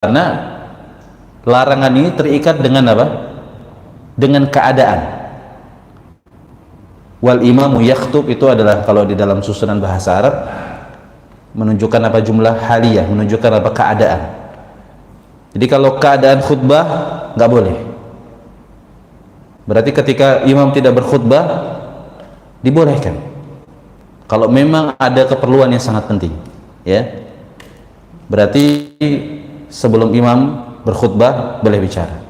Karena larangan ini terikat dengan apa? Dengan keadaan. Wal imamu yakhtub itu adalah kalau di dalam susunan bahasa Arab menunjukkan apa? Jumlah haliyah, menunjukkan apa? Keadaan. Jadi kalau keadaan khutbah nggak boleh. Berarti ketika imam tidak berkhutbah dibolehkan. Kalau memang ada keperluan yang sangat penting, ya. Berarti sebelum imam berkhutbah boleh bicara.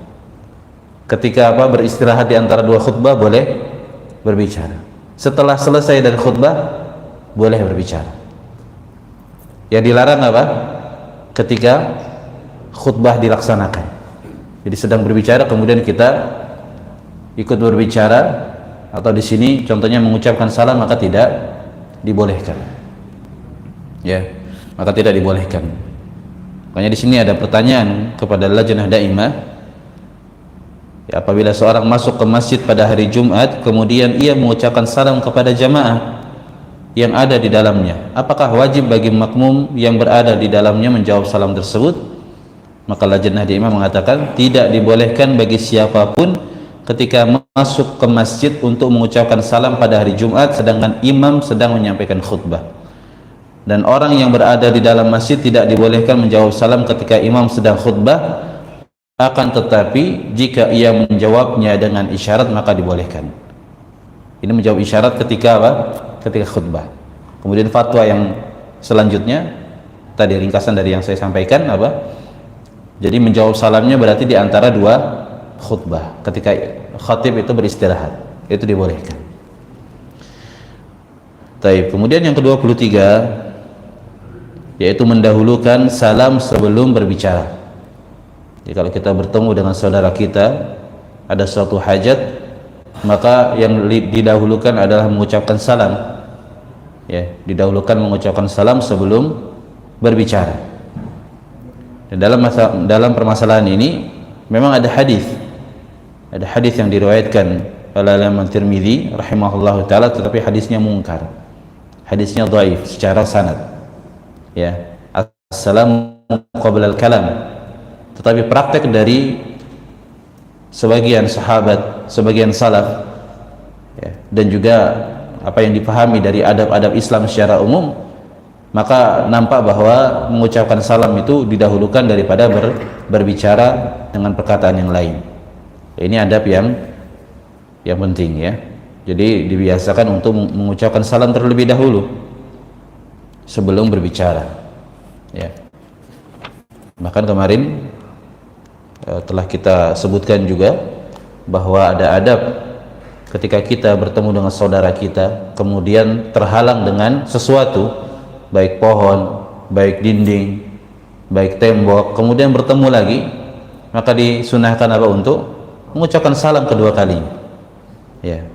Ketika apa? Beristirahat di antara dua khutbah boleh berbicara. Setelah selesai dari khutbah boleh berbicara. Ya dilarang apa? Ketika khutbah dilaksanakan. Jadi sedang berbicara kemudian kita ikut berbicara, atau di sini contohnya mengucapkan salam, maka tidak dibolehkan. Ya, maka tidak dibolehkan. Makanya di sini ada pertanyaan kepada Lajnah Daimah. Ya, apabila seorang masuk ke masjid pada hari Jumat kemudian ia mengucapkan salam kepada jamaah yang ada di dalamnya, apakah wajib bagi makmum yang berada di dalamnya menjawab salam tersebut? Maka Lajnah Daimah mengatakan tidak dibolehkan bagi siapapun ketika masuk ke masjid untuk mengucapkan salam pada hari Jumat sedangkan imam sedang menyampaikan khutbah. Dan orang yang berada di dalam masjid tidak dibolehkan menjawab salam ketika imam sedang khutbah, akan tetapi jika ia menjawabnya dengan isyarat maka dibolehkan. Ini menjawab isyarat ketika apa? Ketika khutbah. Kemudian fatwa yang selanjutnya tadi ringkasan dari yang saya sampaikan apa? Jadi menjawab salamnya berarti di antara dua khutbah ketika khatib itu beristirahat, itu dibolehkan. Taib. Kemudian yang ke-23 yaitu mendahulukan salam sebelum berbicara. Jadi kalau kita bertemu dengan saudara kita ada suatu hajat, maka yang didahulukan adalah mengucapkan salam. Ya, didahulukan mengucapkan salam sebelum berbicara. Dan dalam permasalahan ini memang ada hadis yang diriwayatkan oleh Imam Tirmidzi rahimahullahu taala, tetapi hadisnya mungkar, hadisnya dhaif secara sanad. Ya, assalamu qabla al-kalam. Tetapi praktek dari sebagian sahabat, sebagian salaf, ya, dan juga apa yang dipahami dari adab-adab Islam secara umum, maka nampak bahwa mengucapkan salam itu didahulukan daripada berbicara dengan perkataan yang lain. Ini adab yang penting, ya. Jadi dibiasakan untuk mengucapkan salam terlebih dahulu sebelum berbicara, ya. Bahkan kemarin telah kita sebutkan juga bahwa ada adab ketika kita bertemu dengan saudara kita kemudian terhalang dengan sesuatu, baik pohon, baik dinding, baik tembok, kemudian bertemu lagi, maka disunahkan apa? Untuk mengucapkan salam kedua kalinya, ya.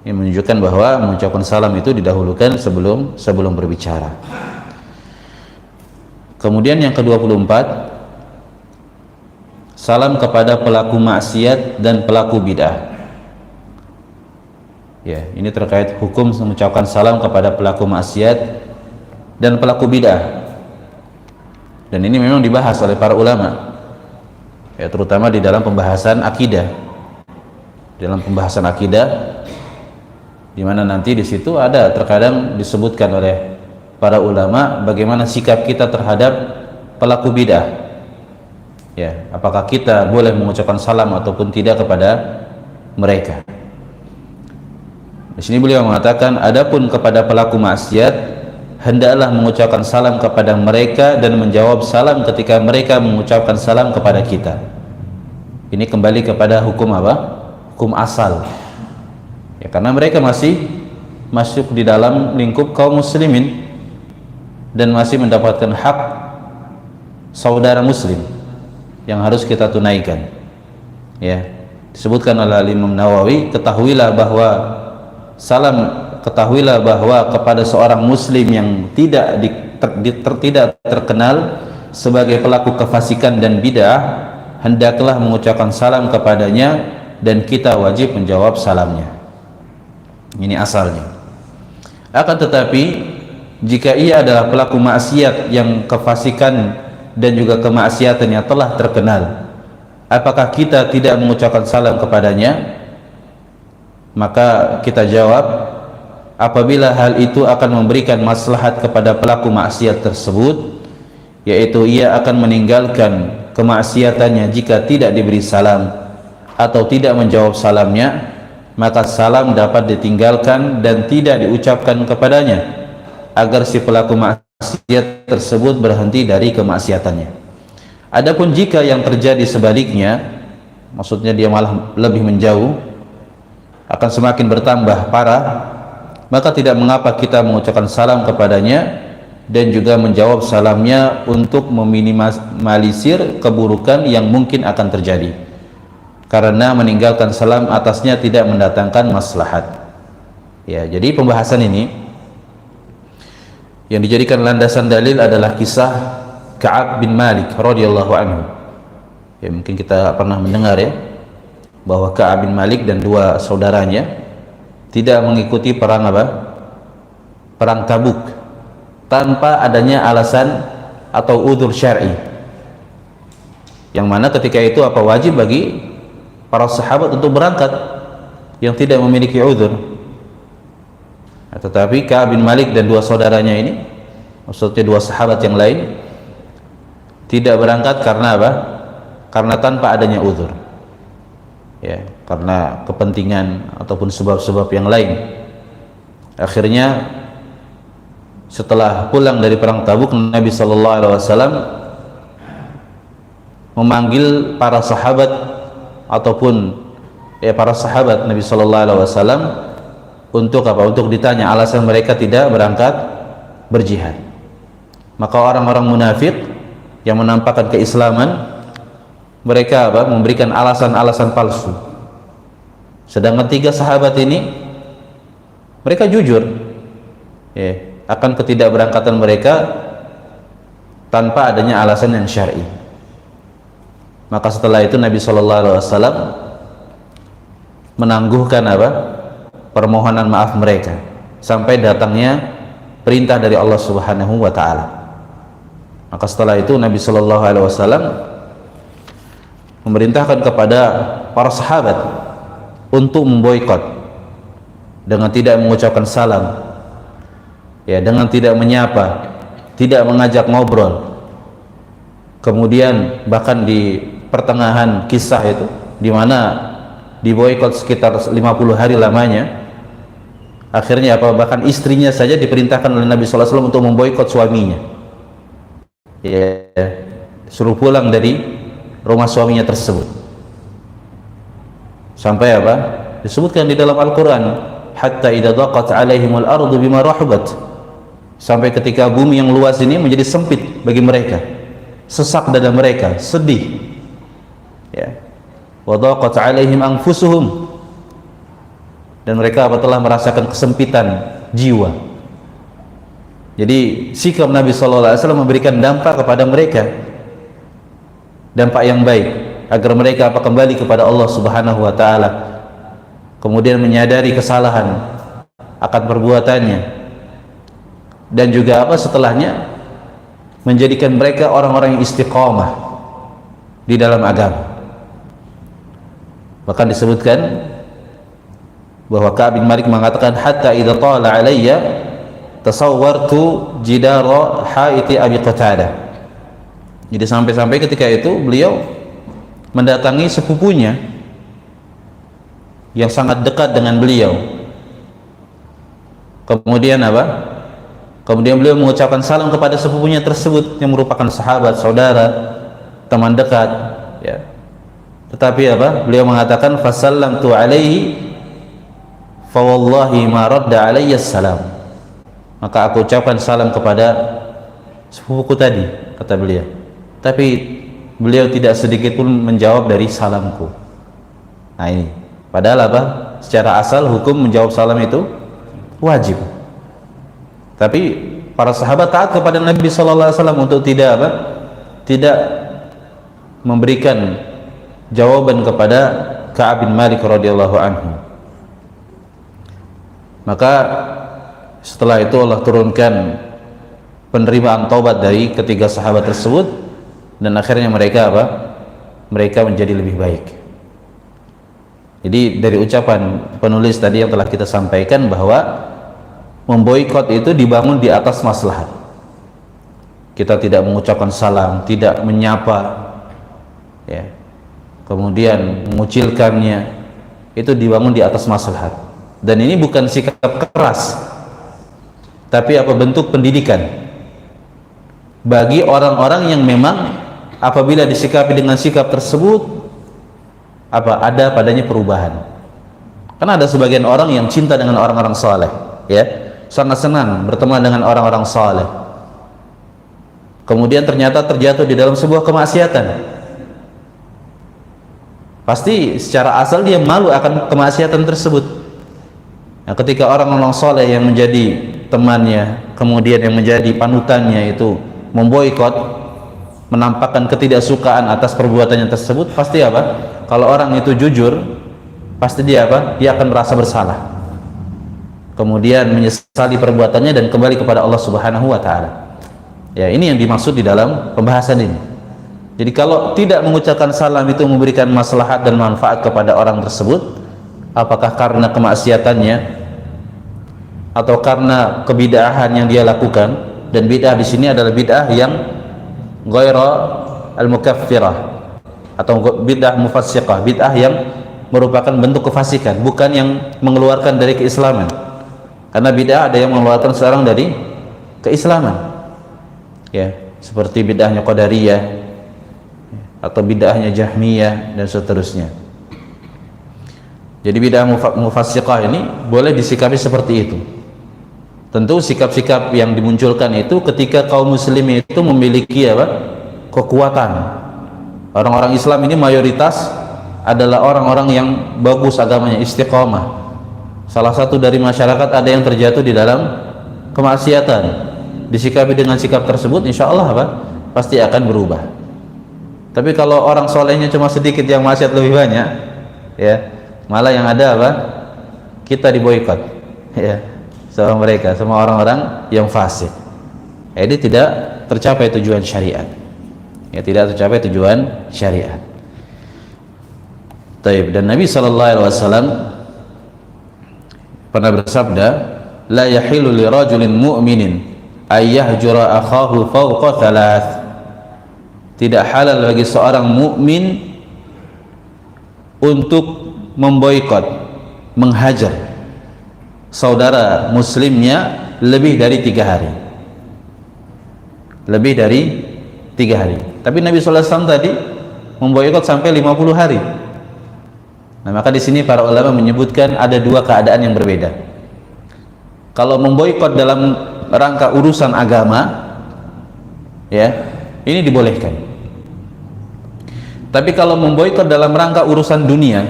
Ini menunjukkan bahwa mengucapkan salam itu didahulukan sebelum berbicara. Kemudian yang ke-24, salam kepada pelaku maksiat dan pelaku bid'ah. Ya, ini terkait hukum mengucapkan salam kepada pelaku maksiat dan pelaku bid'ah. Dan ini memang dibahas oleh para ulama, ya, terutama di dalam pembahasan akidah. Dalam pembahasan akidah, di mana nanti di situ ada terkadang disebutkan oleh para ulama bagaimana sikap kita terhadap pelaku bid'ah. Ya, apakah kita boleh mengucapkan salam ataupun tidak kepada mereka? Di sini beliau mengatakan, adapun kepada pelaku maksiat hendaklah mengucapkan salam kepada mereka dan menjawab salam ketika mereka mengucapkan salam kepada kita. Ini kembali kepada hukum apa? Hukum asal. Ya, karena mereka masih masuk di dalam lingkup kaum muslimin dan masih mendapatkan hak saudara muslim yang harus kita tunaikan. Ya, disebutkan oleh Imam Nawawi, ketahuilah bahwa kepada seorang muslim yang tidak terkenal sebagai pelaku kefasikan dan bid'ah, hendaklah mengucapkan salam kepadanya dan kita wajib menjawab salamnya. Ini asalnya. Akan tetapi jika ia adalah pelaku maksiat yang kefasikan dan juga kemaksiatannya telah terkenal, apakah kita tidak mengucapkan salam kepadanya? Maka kita jawab, apabila hal itu akan memberikan maslahat kepada pelaku maksiat tersebut, yaitu ia akan meninggalkan kemaksiatannya jika tidak diberi salam atau tidak menjawab salamnya, maka salam dapat ditinggalkan dan tidak diucapkan kepadanya agar si pelaku maksiat tersebut berhenti dari kemaksiatannya. Adapun jika yang terjadi sebaliknya, maksudnya dia malah lebih menjauh, akan semakin bertambah parah, maka tidak mengapa kita mengucapkan salam kepadanya dan juga menjawab salamnya untuk meminimalisir keburukan yang mungkin akan terjadi, karena meninggalkan salam atasnya tidak mendatangkan maslahat. Ya, jadi pembahasan ini yang dijadikan landasan dalil adalah kisah Ka'ab bin Malik radhiyallahu anhu. Ya, mungkin kita pernah mendengar ya, bahwa Ka'ab bin Malik dan dua saudaranya tidak mengikuti perang apa? Perang Tabuk tanpa adanya alasan atau udzur syar'i. Yang mana ketika itu apa wajib bagi para sahabat untuk berangkat yang tidak memiliki udzur. Tetapi Ka'ab bin Malik dan dua saudaranya ini, maksudnya dua sahabat yang lain, tidak berangkat karena apa? Karena tanpa adanya udzur. Ya, karena kepentingan ataupun sebab-sebab yang lain. Akhirnya setelah pulang dari perang Tabuk, Nabi sallallahu alaihi wasallam memanggil para sahabat ataupun para sahabat Nabi sallallahu alaihi wasallam untuk apa? Untuk ditanya alasan mereka tidak berangkat berjihad. Maka orang-orang munafik yang menampakkan keislaman, mereka apa? Memberikan alasan-alasan palsu. Sedangkan tiga sahabat ini mereka jujur ya, akan ketidakberangkatan mereka tanpa adanya alasan yang syar'i. Maka setelah itu Nabi sallallahu alaihi wasallam menangguhkan apa? Permohonan maaf mereka sampai datangnya perintah dari Allah Subhanahu wa taala. Maka setelah itu Nabi sallallahu alaihi wasallam memerintahkan kepada para sahabat untuk memboikot dengan tidak mengucapkan salam, ya, dengan tidak menyapa, tidak mengajak ngobrol. Kemudian bahkan di pertengahan kisah itu, di mana diboikot sekitar 50 hari lamanya, akhirnya apa? Bahkan istrinya saja diperintahkan oleh Nabi sallallahu alaihi wasallam untuk memboikot suaminya. Ya, suruh pulang dari rumah suaminya tersebut. Sampai apa? Disebutkan di dalam Al-Qur'an, hatta idza daqat 'alaihimul ardu bima rahabat. Sampai ketika bumi yang luas ini menjadi sempit bagi mereka, sesak dada mereka, sedih. Ya. Wa daqat 'alaihim anfusuhum. Dan mereka telah merasakan kesempitan jiwa. Jadi sikap Nabi sallallahu alaihi wasallam memberikan dampak kepada mereka, dampak yang baik, agar mereka kembali kepada Allah Subhanahu wa taala, kemudian menyadari kesalahan akan perbuatannya, dan juga setelahnya menjadikan mereka orang-orang yang istiqamah di dalam agama. Bahkan disebutkan bahwa Ka'ab bin Malik mengatakan, hatta idza tala alayya tasawwartu jidara haiti Abi Qatadah. Jadi sampai-sampai ketika itu beliau mendatangi sepupunya yang sangat dekat dengan beliau. Kemudian apa? Kemudian beliau mengucapkan salam kepada sepupunya tersebut yang merupakan sahabat, saudara, teman dekat, ya. Tetapi apa? Beliau mengatakan, fasallamtu alaihi fa wallahi ma radda alayya salam. Maka aku ucapkan salam kepada sepupuku tadi, kata beliau. Tapi beliau tidak sedikit pun menjawab dari salamku. Nah ini, padahal apa? Secara asal hukum menjawab salam itu wajib. Tapi para sahabat taat kepada Nabi sallallahu alaihi wasallam untuk tidak apa? Tidak memberikan jawaban kepada Ka'ab bin Malik radhiyallahu anhu. Maka setelah itu Allah turunkan penerimaan taubat dari ketiga sahabat tersebut, dan akhirnya mereka apa? Mereka menjadi lebih baik. Jadi dari ucapan penulis tadi yang telah kita sampaikan bahwa memboikot itu dibangun di atas maslahat. Kita tidak mengucapkan salam, tidak menyapa, ya, kemudian mengucilkannya, itu dibangun di atas maslahat. Dan ini bukan sikap keras, tapi apa, bentuk pendidikan bagi orang-orang yang memang apabila disikapi dengan sikap tersebut apa, ada padanya perubahan. Karena ada sebagian orang yang cinta dengan orang-orang saleh, ya, sangat senang berteman dengan orang-orang saleh, kemudian ternyata terjatuh di dalam sebuah kemaksiatan. Pasti secara asal dia malu akan kemaksiatan tersebut. Nah, ketika orang-orang saleh yang menjadi temannya, kemudian yang menjadi panutannya itu memboikot, menampakkan ketidaksukaan atas perbuatannya tersebut, pasti apa? Kalau orang itu jujur, pasti dia apa? Dia akan merasa bersalah, kemudian menyesali perbuatannya dan kembali kepada Allah Subhanahu wa taala. Ya, ini yang dimaksud di dalam pembahasan ini. Jadi kalau tidak mengucapkan salam itu memberikan maslahat dan manfaat kepada orang tersebut, apakah karena kemaksiatannya atau karena kebid'ahan yang dia lakukan, dan bid'ah di sini adalah bid'ah yang ghaira al-mukaffirah atau bid'ah mufassiqah, bid'ah yang merupakan bentuk kefasikan, bukan yang mengeluarkan dari keislaman. Karena bid'ah ada yang mengeluarkan seorang dari keislaman, ya, seperti bid'ahnya Qadariyah atau bid'ahnya Jahmiyah dan seterusnya. Jadi bid'ah mufassiqah ini boleh disikapi seperti itu. Tentu sikap-sikap yang dimunculkan itu ketika kaum muslimin itu memiliki apa? Kekuatan. Orang-orang Islam ini mayoritas adalah orang-orang yang bagus agamanya, istiqomah. Salah satu dari masyarakat ada yang terjatuh di dalam kemaksiatan, disikapi dengan sikap tersebut, insya Allah apa? Pasti akan berubah. Tapi kalau orang solehnya cuma sedikit, yang maksiat lebih banyak, ya, malah yang ada apa? Kita diboikot, ya, sama mereka, sama orang-orang yang fasik. Jadi tidak tercapai tujuan syariat, ya, tidak tercapai tujuan syariat. Taib. Dan Nabi SAW pernah bersabda, la yahilu li rajulin mu'minin ay yahjura akhahu fawqa thalath. Tidak halal bagi seorang mukmin untuk memboikot, menghajar saudara muslimnya lebih dari 3 hari. Lebih dari 3 hari. Tapi Nabi SAW tadi memboikot sampai 50 hari. Nah, maka di sini para ulama menyebutkan ada 2 keadaan yang berbeda. Kalau memboikot dalam rangka urusan agama, ya, ini dibolehkan. Tapi kalau memboikot dalam rangka urusan dunia,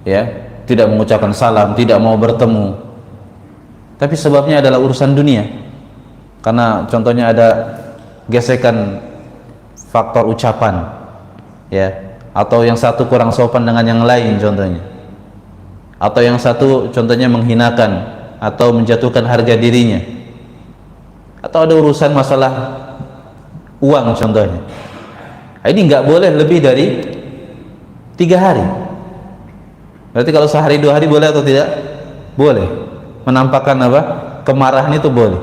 ya, tidak mengucapkan salam, tidak mau bertemu, tapi sebabnya adalah urusan dunia, karena contohnya ada gesekan faktor ucapan, ya, atau yang satu kurang sopan dengan yang lain contohnya, atau yang satu contohnya menghinakan atau menjatuhkan harga dirinya, atau ada urusan masalah uang contohnya. Ini nggak boleh lebih dari 3 hari. Berarti kalau sehari 2 hari boleh atau tidak? Boleh. Menampakkan apa? Kemarahan itu boleh.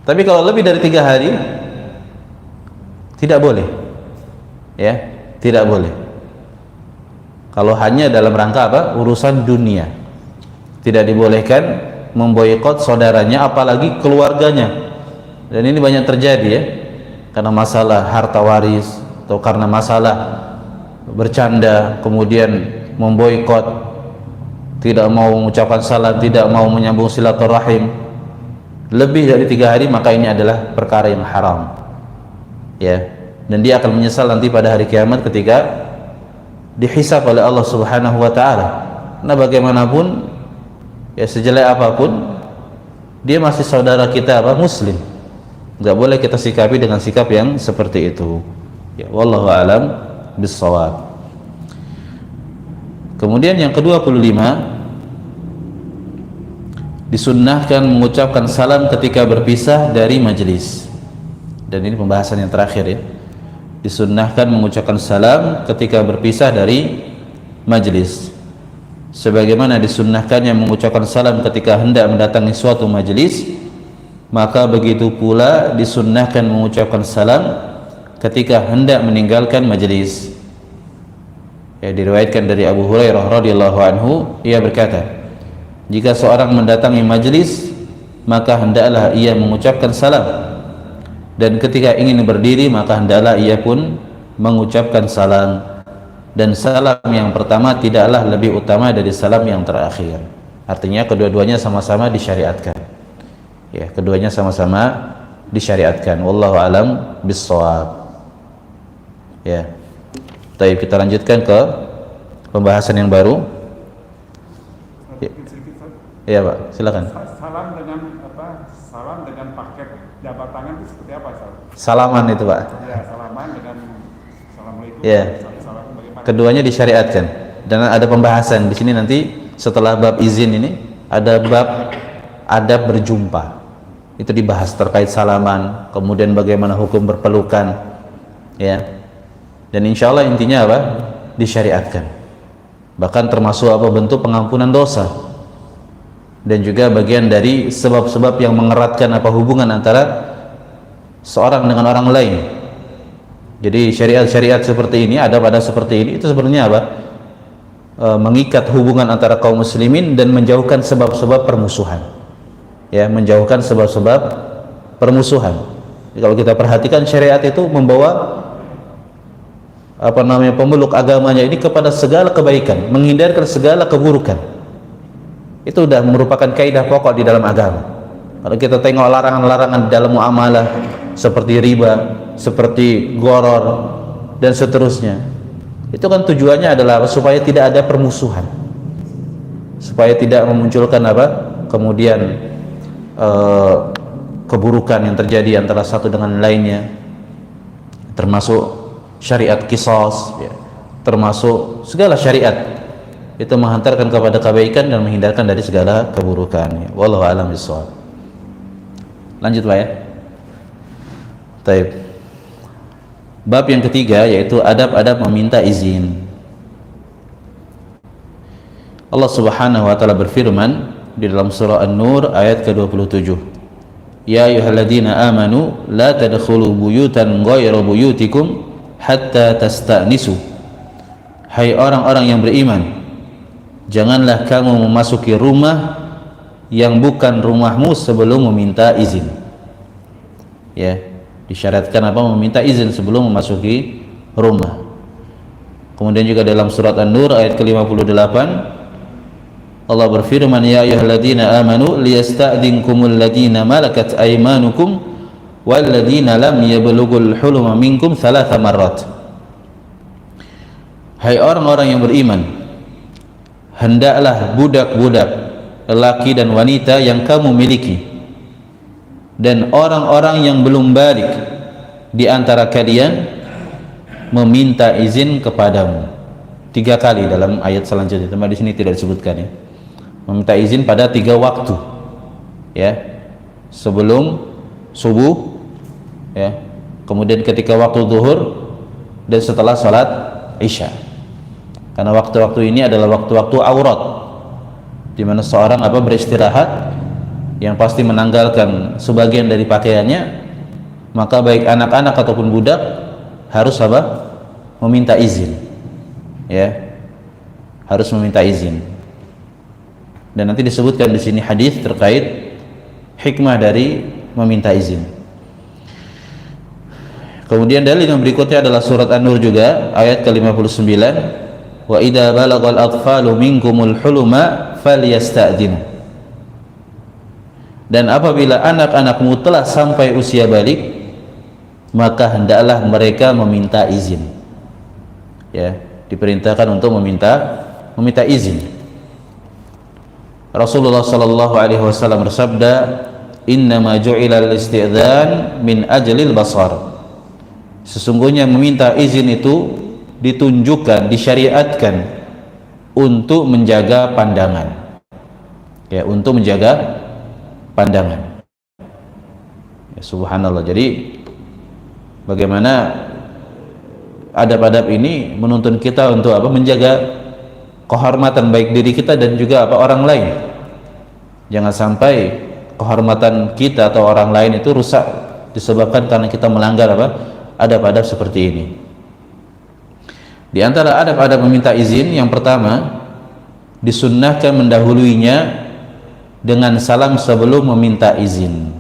Tapi kalau lebih dari 3 hari tidak boleh, ya, tidak boleh. Kalau hanya dalam rangka apa? Urusan dunia, tidak dibolehkan memboikot saudaranya, apalagi keluarganya. Dan ini banyak terjadi, ya, karena masalah harta waris atau karena masalah bercanda kemudian memboikot, tidak mau mengucapkan salam, tidak mau menyambung silaturahim lebih dari 3 hari, maka ini adalah perkara yang haram, ya, dan dia akan menyesal nanti pada hari kiamat ketika dihisab oleh Allah Subhanahu wa taala. Nah, bagaimanapun, ya, sejelek apapun dia masih saudara kita, apa, muslim. Nggak boleh kita sikapi dengan sikap yang seperti itu, ya, wallahu alam bissawab. Kemudian yang ke-25, disunnahkan mengucapkan salam ketika berpisah dari majelis. dan ini pembahasan yang terakhir ya. Disunnahkan mengucapkan salam ketika berpisah dari majlis, sebagaimana disunnahkannya mengucapkan salam ketika hendak mendatangi suatu majlis, maka begitu pula disunnahkan mengucapkan salam ketika hendak meninggalkan majlis. Ya, diriwayatkan dari Abu Hurairah radhiyallahu anhu, ia berkata, jika seorang mendatangi majlis, maka hendaklah ia mengucapkan salam, dan ketika ingin berdiri maka hendaklah ia pun mengucapkan salam, dan salam yang pertama tidaklah lebih utama dari salam yang terakhir. Artinya kedua-duanya sama-sama disyariatkan ya, keduanya sama-sama disyariatkan. Wallahu alam bissawab ya. Baik, kita lanjutkan ke pembahasan yang baru ya Pak, silakan. Salam dengan apa? Salam dengan paket jabat tangan itu seperti apa? Salaman itu Pak ya, salaman dengan assalamualaikum ya. salam bagaimana? Keduanya disyariatkan, dan ada pembahasan di sini nanti setelah bab izin ini ada bab adab berjumpa, itu dibahas terkait salaman, kemudian bagaimana hukum berpelukan ya, dan insya Allah intinya apa? Disyariatkan, bahkan termasuk apa? Bentuk pengampunan dosa, dan juga bagian dari sebab-sebab yang mengeratkan apa? Hubungan antara seorang dengan orang lain. Jadi syariat-syariat seperti ini, ada pada seperti ini, itu sebenarnya apa? Mengikat hubungan antara kaum muslimin dan menjauhkan sebab-sebab permusuhan ya, menjauhkan sebab-sebab permusuhan. Jadi, kalau kita perhatikan syariat itu membawa apa namanya, pemeluk agamanya ini kepada segala kebaikan, menghindarkan segala keburukan. Itu sudah merupakan kaidah pokok di dalam agama. Kalau kita tengok larangan-larangan dalam muamalah seperti riba, seperti goror dan seterusnya, itu kan tujuannya adalah supaya tidak ada permusuhan, supaya tidak memunculkan apa? Kemudian keburukan yang terjadi antara satu dengan lainnya, termasuk syariat qisas ya, termasuk segala syariat itu menghantarkan kepada kebaikan dan menghindarkan dari segala keburukan ya. Wallahu a'lam bishawab. Lanjut Pak ya. Baik. Bab yang ketiga yaitu adab-adab meminta izin. Allah Subhanahu wa taala berfirman di dalam surah An-Nur ayat ke-27, ya ayyuhalladzina amanu la tadkhulu buyutan ghayra buyutikum hatta tasta'nisu. Hai orang-orang yang beriman, janganlah kamu memasuki rumah yang bukan rumahmu sebelum meminta izin ya. Disyaratkan apa? Meminta izin sebelum memasuki rumah. Kemudian juga dalam surat An-Nur ayat ke-58 Allah berfirman, ya ayyuhalladzina amanu liyasta'dinkumul ladzina malakat aymanukum walladzina lam yablughul huluma minkum thalatha marrat. Hai orang-orang yang beriman, hendaklah budak-budak lelaki dan wanita yang kamu miliki dan orang-orang yang belum balik di antara kalian meminta izin kepadamu. 3 kali dalam ayat selanjutnya, cuma di sini tidak disebutkan ya. Meminta izin pada 3 waktu ya, sebelum subuh ya, kemudian ketika waktu zuhur, dan setelah salat isya. Karena waktu-waktu ini adalah waktu-waktu aurat, di mana seorang apa? Beristirahat, yang pasti menanggalkan sebagian dari pakaiannya, maka baik anak-anak ataupun budak harus apa? Meminta izin ya, harus meminta izin. Dan nanti disebutkan di sini hadis terkait hikmah dari meminta izin. Kemudian dalil yang berikutnya adalah surat An-Nur juga ayat ke-59, wa idza balagal atfalu minkumul huluma falyasta'dinu. Dan apabila anak-anakmu telah sampai usia balik, maka hendaklah mereka meminta izin ya, diperintahkan untuk meminta izin. Rasulullah sallallahu alaihi wasallam bersabda, innama ju'ilal isti'dzan min ajlil basar. Sesungguhnya meminta izin itu ditunjukkan, disyariatkan untuk menjaga pandangan ya, untuk menjaga pandangan ya, subhanallah. Jadi Bagaimana adab-adab ini menuntun kita untuk apa? Menjaga kehormatan baik diri kita dan juga apa? Orang lain. Jangan sampai kehormatan kita atau orang lain itu rusak disebabkan karena kita melanggar apa? Adab-adab seperti ini. Di antara adab-adab meminta izin, yang pertama, disunnahkan mendahuluinya dengan salam sebelum meminta izin.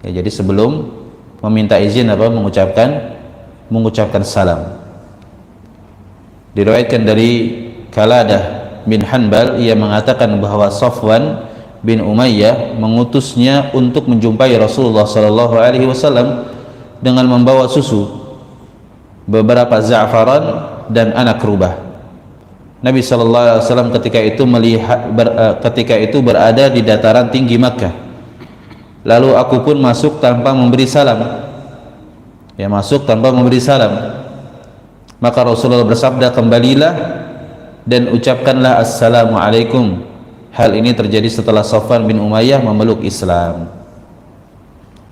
Ya, jadi sebelum meminta izin apa? Mengucapkan salam. Diriwayatkan dari Qaladah bin Hanbal, ia mengatakan bahwa Safwan bin Umayyah mengutusnya untuk menjumpai Rasulullah sallallahu alaihi wasallam dengan membawa susu, beberapa za'faran dan anak rubah. Nabi sallallahu alaihi wasallam ketika itu berada di dataran tinggi Makkah. Lalu aku pun masuk tanpa memberi salam. Ya, masuk tanpa memberi salam. Maka Rasulullah bersabda, kembalilah dan ucapkanlah assalamualaikum. Hal ini terjadi setelah Safwan bin Umayyah memeluk Islam.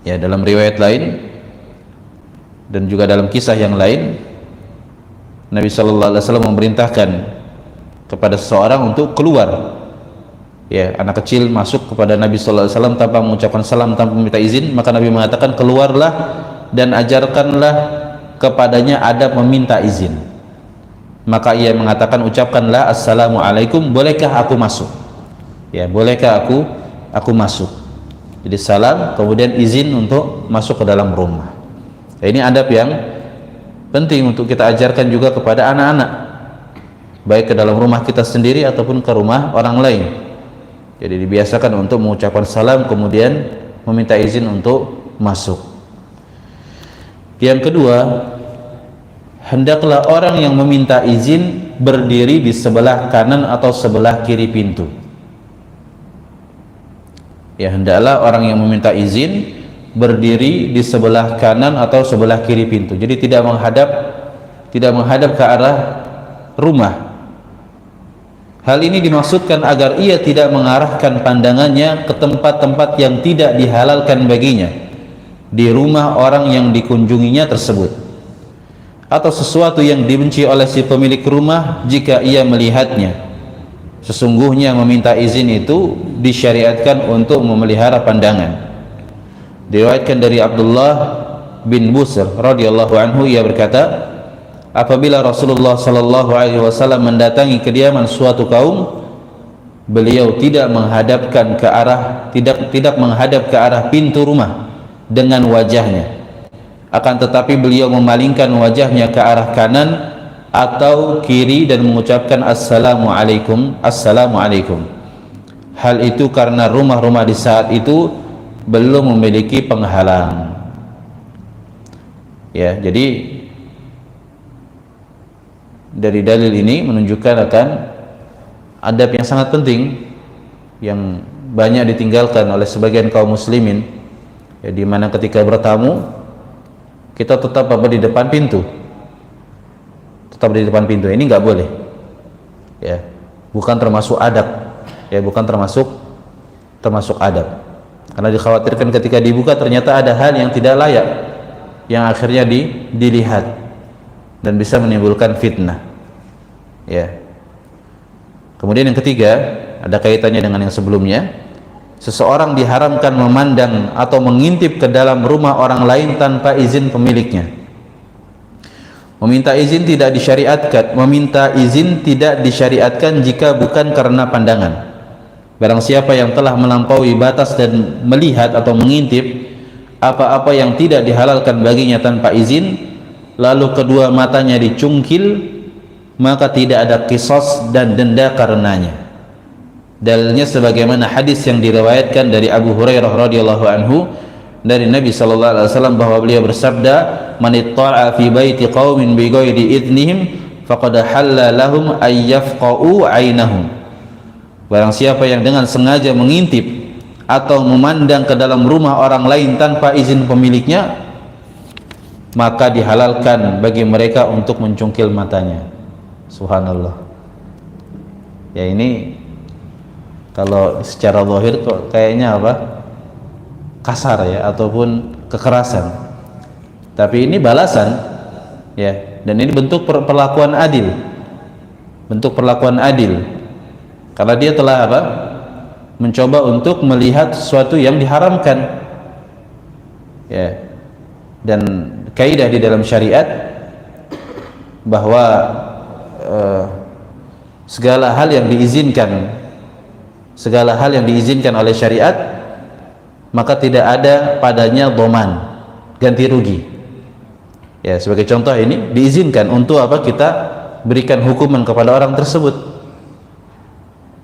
Ya, dalam riwayat lain dan juga dalam kisah yang lain, Nabi sallallahu alaihi wasallam memerintahkan kepada seseorang untuk keluar. Ya, anak kecil masuk kepada Nabi sallallahu alaihi wasallam tanpa mengucapkan salam, tanpa meminta izin, maka Nabi mengatakan, keluarlah dan ajarkanlah kepadanya adab meminta izin. Maka ia mengatakan, ucapkanlah assalamualaikum, bolehkah aku masuk? Ya, bolehkah aku masuk? Jadi salam, kemudian izin untuk masuk ke dalam rumah. Ya, ini adab yang penting untuk kita ajarkan juga kepada anak-anak, baik ke dalam rumah kita sendiri ataupun ke rumah orang lain. Jadi dibiasakan untuk mengucapkan salam kemudian meminta izin untuk masuk. Yang kedua, hendaklah orang yang meminta izin berdiri di sebelah kanan atau sebelah kiri pintu. Ya, hendaklah orang yang meminta izin berdiri di sebelah kanan atau sebelah kiri pintu. Jadi tidak menghadap ke arah rumah. Hal ini dimaksudkan agar ia tidak mengarahkan pandangannya ke tempat-tempat yang tidak dihalalkan baginya di rumah orang yang dikunjunginya tersebut, atau sesuatu yang dibenci oleh si pemilik rumah jika ia melihatnya. Sesungguhnya meminta izin itu disyariatkan untuk memelihara pandangan. Diriwayatkan dari Abdullah bin Busr radhiyallahu anhu, ia berkata, apabila Rasulullah sallallahu alaihi wasallam mendatangi kediaman suatu kaum, beliau tidak menghadap ke arah pintu rumah dengan wajahnya, akan tetapi beliau memalingkan wajahnya ke arah kanan atau kiri dan mengucapkan assalamualaikum. Hal itu karena rumah-rumah di saat itu belum memiliki penghalang. Ya, jadi dari dalil ini menunjukkan akan adab yang sangat penting yang banyak ditinggalkan oleh sebagian kaum muslimin, ya, di mana ketika bertamu kita tetap di depan pintu, ini nggak boleh, ya, bukan termasuk adab, ya, bukan termasuk adab. Karena dikhawatirkan ketika dibuka ternyata ada hal yang tidak layak yang akhirnya dilihat dan bisa menimbulkan fitnah. Ya. Kemudian yang ketiga, ada kaitannya dengan yang sebelumnya. Seseorang diharamkan memandang atau mengintip ke dalam rumah orang lain tanpa izin pemiliknya. Meminta izin tidak disyariatkan jika bukan karena pandangan. Barang siapa yang telah melampaui batas dan melihat atau mengintip apa-apa yang tidak dihalalkan baginya tanpa izin, lalu kedua matanya dicungkil, maka tidak ada qisas dan denda karenanya. Dalilnya sebagaimana hadis yang diriwayatkan dari Abu Hurairah radhiyallahu anhu dari Nabi sallallahu alaihi wasallam bahwa beliau bersabda, "Man itta'a fi baiti qaumin bi ghairi idznihim faqad halla lahum ay yafqa'u 'ainahum." Barang siapa yang dengan sengaja mengintip atau memandang ke dalam rumah orang lain tanpa izin pemiliknya, maka dihalalkan bagi mereka untuk mencungkil matanya. Subhanallah. Ya, ini kalau secara zahir kok kayaknya kasar, ya, ataupun kekerasan. tapi ini balasan, ya, dan ini bentuk perlakuan adil, bentuk perlakuan adil, karena dia telah apa? Mencoba untuk melihat sesuatu yang diharamkan, ya. Dan kaidah di dalam syariat bahwa segala hal yang diizinkan oleh syariat, maka tidak ada padanya dhaman, ganti rugi. Ya, sebagai contoh ini diizinkan untuk apa? Kita berikan hukuman kepada orang tersebut.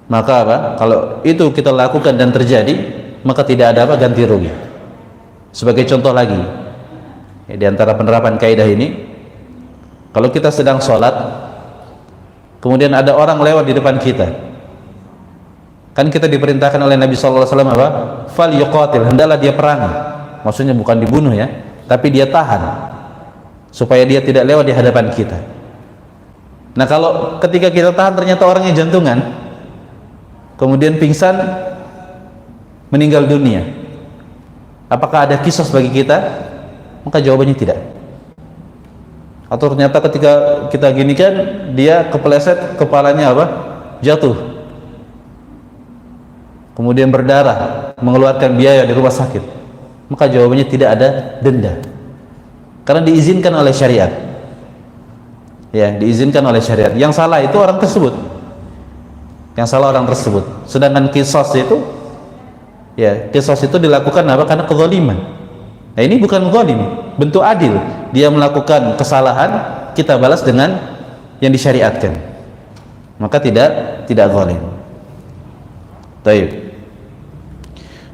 Maka apa? Kalau itu kita lakukan dan terjadi, maka tidak ada apa? Ganti rugi. Sebagai contoh lagi, ya, di antara penerapan kaidah ini, kalau kita sedang sholat, kemudian ada orang lewat di depan kita, kan kita diperintahkan oleh Nabi SAW apa? Fal yuqatil, hendaklah dia perangi. Maksudnya bukan dibunuh ya, tapi dia tahan supaya dia tidak lewat di hadapan kita. Nah, kalau ketika kita tahan ternyata orangnya jantungan, kemudian pingsan, meninggal dunia, apakah ada kisos bagi kita? Maka jawabannya tidak. Atau ternyata ketika kita gini kan, dia kepeleset, kepalanya apa? Jatuh, kemudian berdarah, mengeluarkan biaya di rumah sakit, maka jawabannya tidak ada denda, karena diizinkan oleh syariat. Ya, diizinkan oleh syariat. Yang salah itu orang tersebut, sedangkan kisos itu, ya, kisos itu dilakukan apa? Karena kezaliman. Nah, ini bukan zalim, bentuk adil. Dia melakukan kesalahan, kita balas dengan yang disyariatkan, maka tidak zalim. Baik.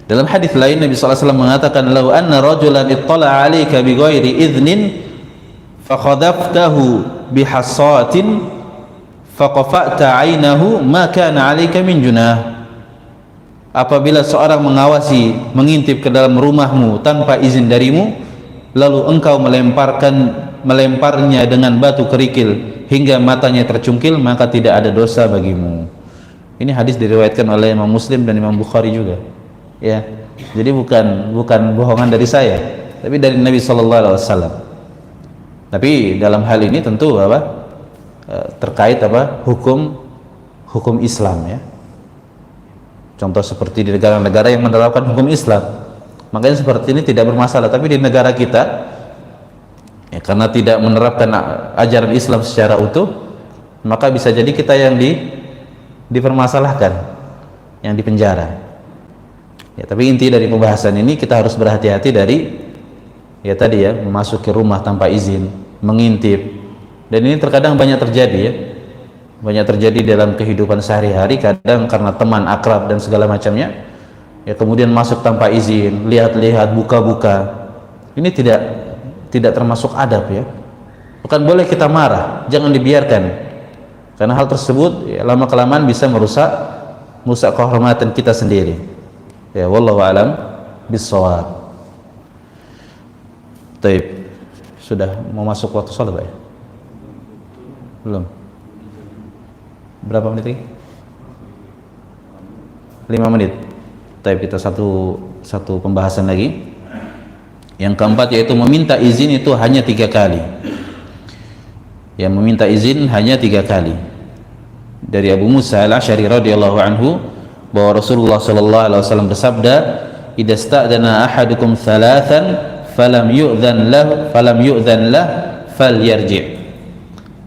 Dalam hadis lain Nabi SAW mengatakan, "Lau anna rajulan ittala'a 'alaika bighairi idhnin fakhadhaftahu bihassatin faqafa'ta 'ainahu ma kana 'alaika min junah." Apabila seorang mengawasi, mengintip ke dalam rumahmu tanpa izin darimu, lalu engkau melemparnya dengan batu kerikil hingga matanya tercungkil, maka tidak ada dosa bagimu. Ini hadis diriwayatkan oleh Imam Muslim dan Imam Bukhari juga. Ya, jadi bukan bohongan dari saya, tapi dari Nabi SAW. Tapi dalam hal ini tentu apa? Terkait apa? Hukum Islam, ya. Contoh seperti di negara-negara yang menerapkan hukum Islam, makanya seperti ini tidak bermasalah. Tapi di negara kita, ya, karena tidak menerapkan ajaran Islam secara utuh, maka bisa jadi kita yang dipermasalahkan, yang dipenjara. Ya, tapi inti dari pembahasan ini kita harus berhati-hati dari, ya tadi ya, memasuki rumah tanpa izin, mengintip. Dan ini terkadang banyak terjadi, ya. Banyak terjadi dalam kehidupan sehari-hari, kadang karena teman akrab dan segala macamnya, ya, kemudian masuk tanpa izin, lihat-lihat, buka-buka. Ini tidak termasuk adab, ya. Bukan boleh kita marah, jangan dibiarkan, karena hal tersebut, ya, lama-kelamaan bisa merusak kehormatan kita sendiri. Ya, wallahu alam bissawab. Taib. Sudah mau masuk waktu sholat, Pak, ya? Belum? Berapa menit lagi? 5 menit. Taib, kita satu pembahasan lagi. Yang keempat yaitu meminta izin itu hanya 3 kali. Yang meminta izin hanya 3 kali. Dari Abu Musa al-Asy'ari radhiyallahu anhu bahwa Rasulullah sallallahu alaihi wasallam bersabda, "Idza sta'dana ahadukum thalathan falam yu'dhan lah falyarji'."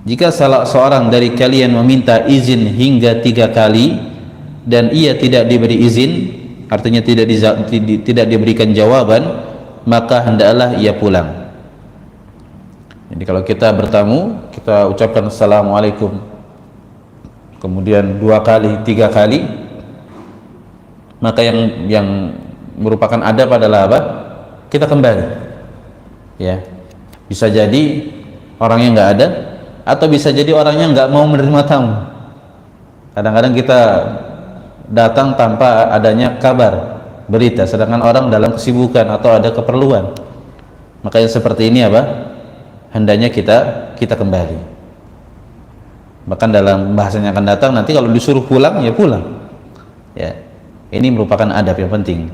Jika salah seorang dari kalian meminta izin hingga 3 kali dan ia tidak diberi izin, artinya tidak diberikan jawaban, maka hendaklah ia pulang. Jadi kalau kita bertamu, kita ucapkan assalamualaikum, kemudian 2 kali, 3 kali, maka yang merupakan adab adalah apa? Kita kembali. Ya, bisa jadi orangnya nggak ada, atau bisa jadi orangnya nggak mau menerima tamu. Kadang-kadang kita datang tanpa adanya kabar, berita, sedangkan orang dalam kesibukan atau ada keperluan. Makanya seperti ini apa? Hendaknya kita kembali. Bahkan dalam bahasan yang akan datang nanti kalau disuruh pulang, ya pulang. Ya, ini merupakan adab yang penting.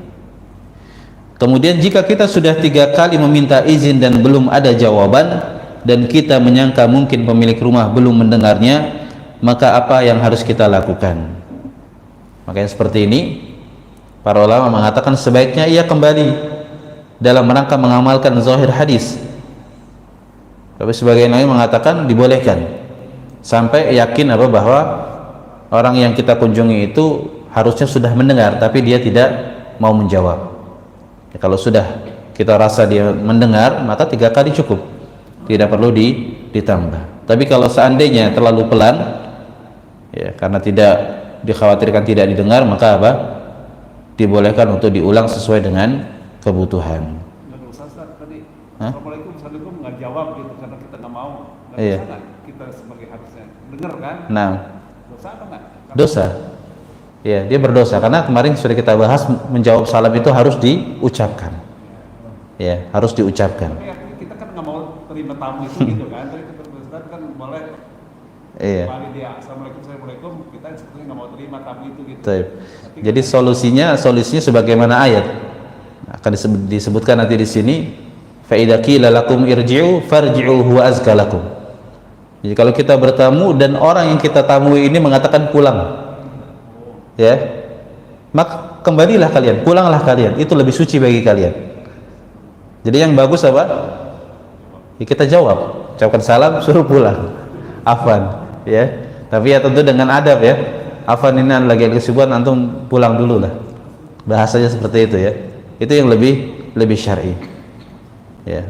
Kemudian jika kita sudah 3 kali meminta izin dan belum ada jawaban, dan kita menyangka mungkin pemilik rumah belum mendengarnya, maka apa yang harus kita lakukan? Makanya seperti ini para ulama mengatakan sebaiknya ia kembali dalam rangka mengamalkan zahir hadis. Tapi sebagian lain mengatakan dibolehkan sampai yakin bahwa orang yang kita kunjungi itu harusnya sudah mendengar tapi dia tidak mau menjawab. Ya, kalau sudah kita rasa dia mendengar, maka 3 kali cukup, tidak perlu ditambah. Tapi kalau seandainya terlalu pelan, ya, karena tidak dikhawatirkan tidak didengar, maka dibolehkan untuk diulang sesuai dengan kebutuhan. Ustaz tadi, Hah? Assalamualaikum nggak jawab gitu karena kita nggak mau. Iya. Dosa nggak kita sebagai harusnya dengar kan? Nah, Dosa apa nggak? dosa. Ya, dia berdosa karena kemarin sudah kita bahas menjawab salam itu harus diucapkan. Ya, harus diucapkan. Tapi kita kan nggak mau terima tamu itu gitu kan? Tapi kata Ustaz kan boleh. Iya. Kembali dia Assalamualaikum, kita sebetulnya nggak mau terima tamu itu gitu. Taib. Jadi solusinya sebagaimana ayat akan disebutkan nanti di sini, fa idza qila lakum irji'u farji'u huwa azka lakum. Jadi kalau kita bertamu dan orang yang kita tamui ini mengatakan pulang, ya, maka kembalilah kalian, pulanglah kalian, itu lebih suci bagi kalian. Jadi yang bagus apa? Ya, kita jawab, ucapkan salam, suruh pulang, afwan, ya. Tapi ya tentu dengan adab ya. Afwan, ini lagi kesibukan, antum pulang dulu lah. Bahasanya seperti itu ya. Itu yang lebih syar'i. Ya.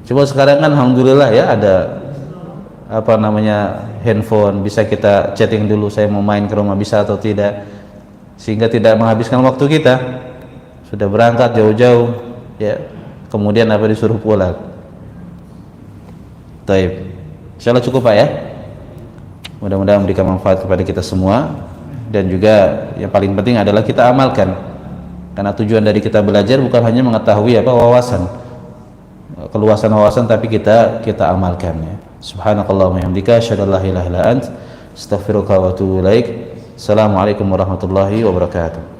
Coba sekarang kan alhamdulillah ya ada handphone, bisa kita chatting dulu, saya mau main ke rumah bisa atau tidak, sehingga tidak menghabiskan waktu kita. Sudah berangkat jauh-jauh ya, kemudian disuruh pulang. Taib. Insyaallah cukup Pak ya. Mudah-mudahan memberikan manfaat kepada kita semua, dan juga yang paling penting adalah kita amalkan, karena tujuan dari kita belajar bukan hanya mengetahui wawasan, keluasan wawasan, tapi kita amalkan ya. Subhanakallahumma hamdika asyhadu an la ilaha illa ant astaghfiruka wa atubu ilaik. Assalamualaikum warahmatullahi wabarakatuh.